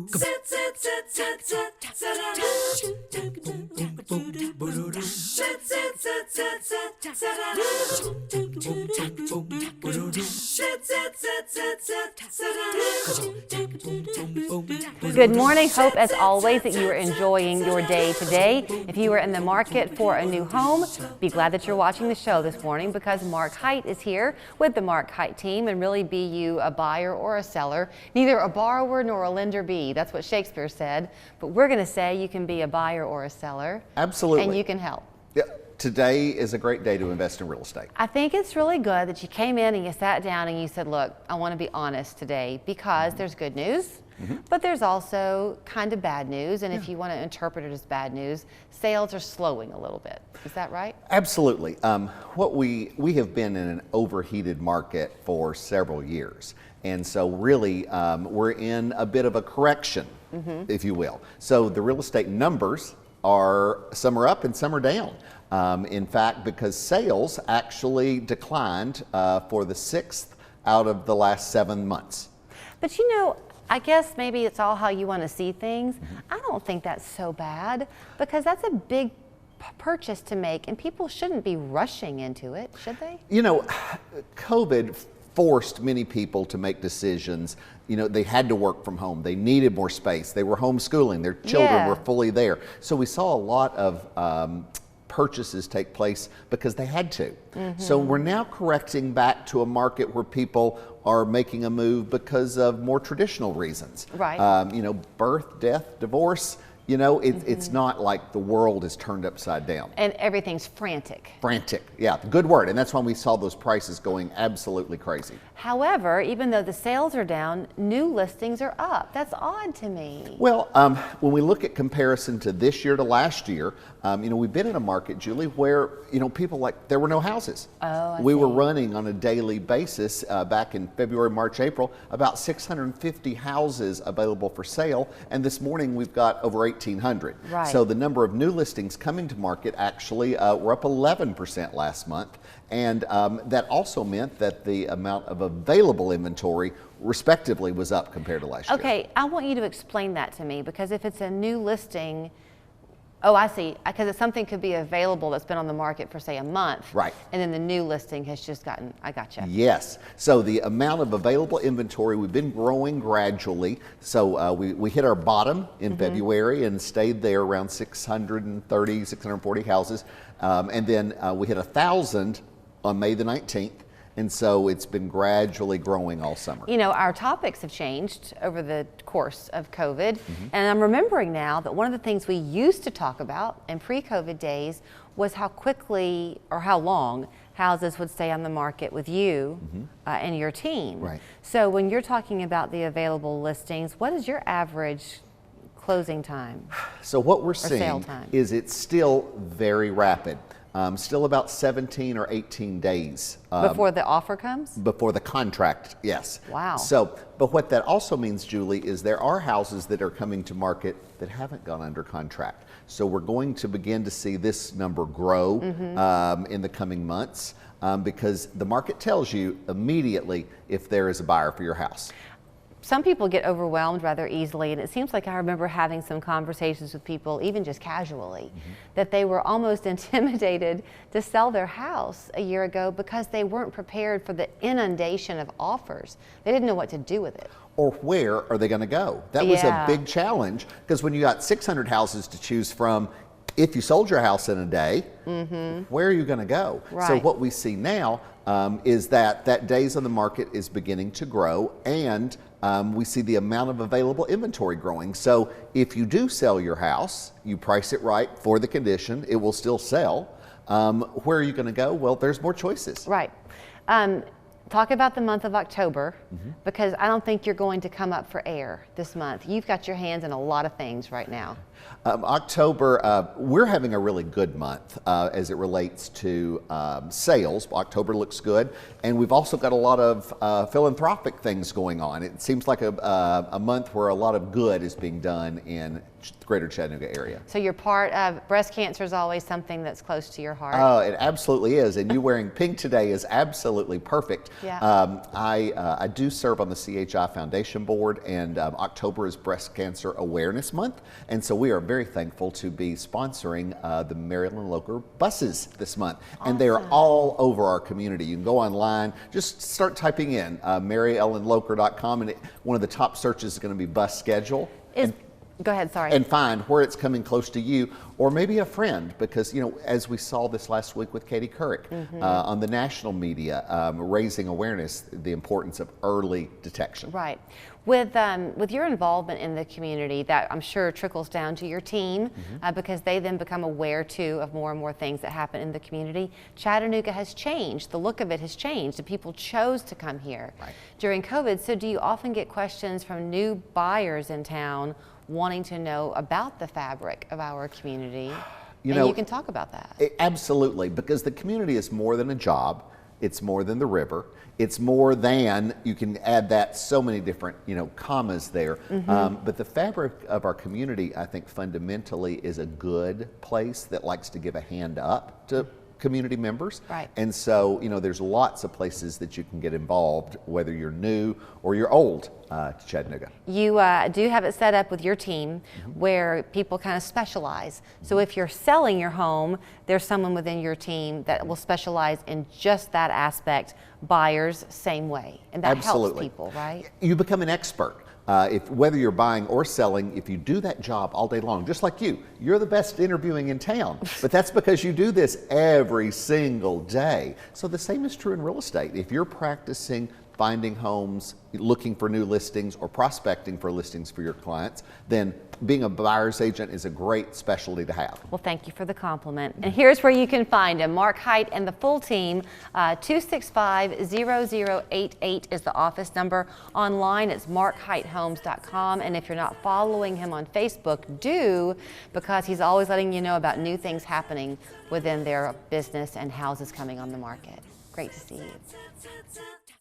Good morning. Hope, as always, that you are enjoying your day today. If you are in the market for a new home, be glad that you're watching the show this morning, because Mark Hite is here with the Mark Hite team. And really, be you a buyer or a seller, neither a borrower nor a lender be. That's what Shakespeare said. But we're going to say you can be a buyer or a seller. Absolutely. And you can help. Yeah. Today is a great day to invest in real estate. I think it's really good that you came in and you sat down and you said, look, I want to be honest today, because there's good news, but there's also kind of bad news. And if you want to interpret it as bad news, sales are slowing a little bit. Is that right? Absolutely. We have been in an overheated market for several years. And so really, we're in a bit of a correction, if you will. So the real estate numbers some are up and some are down. In fact, because sales actually declined for the 6th out of the last 7 months. But you know, I guess maybe it's all how you want to see things. I don't think that's so bad, because that's a big purchase to make, and people shouldn't be rushing into it, should they? You know, COVID forced many people to make decisions. You know, they had to work from home. They needed more space. They were homeschooling. Their children were fully there. So we saw a lot of purchases take place because they had to. So we're now correcting back to a market where people are making a move because of more traditional reasons. Right. You know, birth, death, divorce. You know, it's not like the world is turned upside down. And everything's frantic. Frantic, yeah, good word. And that's when we saw those prices going absolutely crazy. However, even though the sales are down, new listings are up. That's odd to me. Well, when we look at comparison to this year to last year, you know, we've been in a market, Julie, where, you know, there were no houses. We were running on a daily basis back in February, March, April, about 650 houses available for sale. And this morning we've got over 1,800. Right. So the number of new listings coming to market actually were up 11% last month. And that also meant that the amount of available inventory respectively was up compared to last year. Okay, I want you to explain that to me, because if it's a new listing, oh, I see, because something could be available that's been on the market for, say, a month. Right. And then the new listing has just gotten, I gotcha. Yes. So the amount of available inventory, we've been growing gradually. So we hit our bottom in February and stayed there around 630, 640 houses. And then we hit 1,000 on May the 19th. And so it's been gradually growing all summer. You know, our topics have changed over the course of COVID. And I'm remembering now that one of the things we used to talk about in pre-COVID days was how quickly or how long houses would stay on the market with you and your team. Right. So when you're talking about the available listings, what is your average closing time? So what we're seeing is it's still very rapid. Still about 17 or 18 days. Before the offer comes? Before the contract, yes. Wow. So, but what that also means, Julie, is there are houses that are coming to market that haven't gone under contract. So we're going to begin to see this number grow in the coming months, because the market tells you immediately if there is a buyer for your house. Some people get overwhelmed rather easily, and it seems like I remember having some conversations with people, even just casually, that they were almost intimidated to sell their house a year ago because they weren't prepared for the inundation of offers. They didn't know what to do with it. Or where are they going to go? That was a big challenge, because when you got 600 houses to choose from, if you sold your house in a day, where are you going to go? Right. So what we see now is that days on the market is beginning to grow, and we see the amount of available inventory growing. So if you do sell your house, you price it right for the condition, it will still sell. Where are you going to go? Well, there's more choices. Right. Talk about the month of October, because I don't think you're going to come up for air this month. You've got your hands in a lot of things right now. October, we're having a really good month as it relates to sales. October looks good, and we've also got a lot of philanthropic things going on. It seems like a month where a lot of good is being done in the greater Chattanooga area. So you're part of, breast cancer is always something that's close to your heart. Oh, it absolutely is, and you wearing pink today is absolutely perfect. Yeah. I do serve on the CHI Foundation Board, and October is Breast Cancer Awareness Month, and so we are very thankful to be sponsoring the Mary Ellen Locher buses this month. Awesome. And they are all over our community. You can go online, just start typing in MaryEllenLocher.com, and one of the top searches is going to be bus schedule. Go ahead, sorry. And find where it's coming close to you, or maybe a friend, because, you know, as we saw this last week with Katie Couric on the national media, raising awareness, the importance of early detection. Right. With your involvement in the community, that I'm sure trickles down to your team because they then become aware too of more and more things that happen in the community. Chattanooga has changed. The look of it has changed, and people chose to come here during COVID. So do you often get questions from new buyers in town wanting to know about the fabric of our community? You can talk about that. Absolutely, because the community is more than a job. It's more than the river. It's more than, you can add that so many different, commas there. But the fabric of our community, I think fundamentally is a good place that likes to give a hand up to community members. Right. And so, there's lots of places that you can get involved, whether you're new or you're old to Chattanooga. You do have it set up with your team where people kind of specialize. So if you're selling your home, there's someone within your team that will specialize in just that aspect. Buyers, same way. And that helps people, right? You become an expert. Whether you're buying or selling, if you do that job all day long, just like you're the best interviewing in town, but that's because you do this every single day. So the same is true in real estate. If you're practicing finding homes, looking for new listings, or prospecting for listings for your clients, then being a buyer's agent is a great specialty to have. Well, thank you for the compliment. And here's where you can find him. Mark Hite and the full team. 265-0088 is the office number. Online, it's markhitehomes.com. And if you're not following him on Facebook, do, because he's always letting you know about new things happening within their business and houses coming on the market. Great to see you.